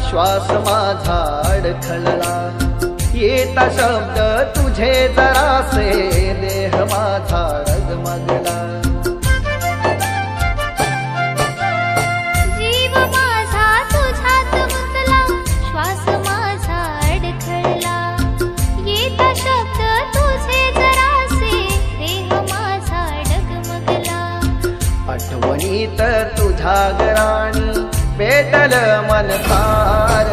श्वास माझा अडखळला, येता शब्द तुझे जरासे, देह माझा डगमगला. जीव माझा तुझ्यात गुंतला, श्वास माझा अडखळला, येता शब्द तुझे जरासे, देह माझा डगमगला. आठवणीत तुझ्या गराणी पेटल मन सार,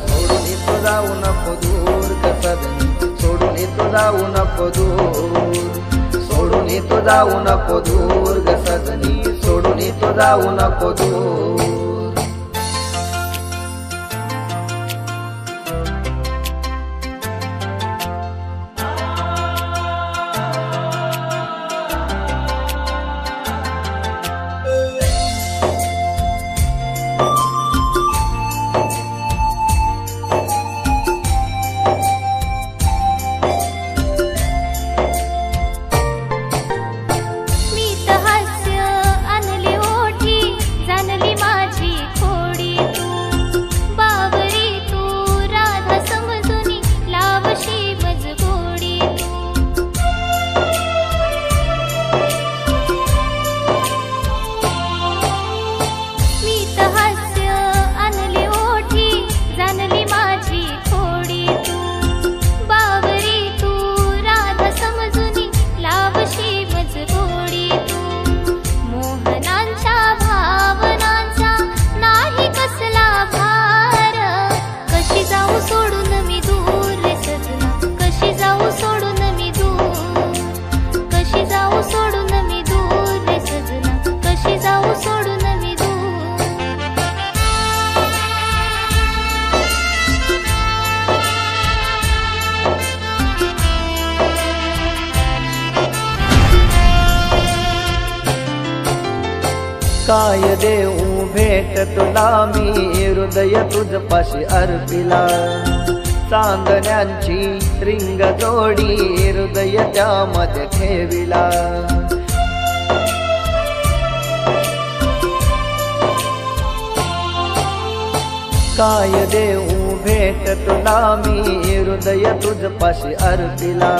सोडून तू जाऊ नको दूर ग सजनी, सोडून तू जाऊ नको दूर, सोडून तू जाऊ नको दूर ग सजनी, सोडून तू जाऊ नको दूर. काय देऊ भेट तुला मी, हृदय तुझपाशी अर्पिला, चांदण्यांची रिंग जोडी, हृदय त्यामध्ये ठेविला. काय देऊ भेट तुला मी, हृदय तुझपाशी अर्पिला,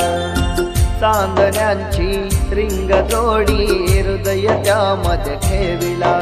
चांदण्यांची रिंग जोडी, हृदय त्यामध्ये ठेविला.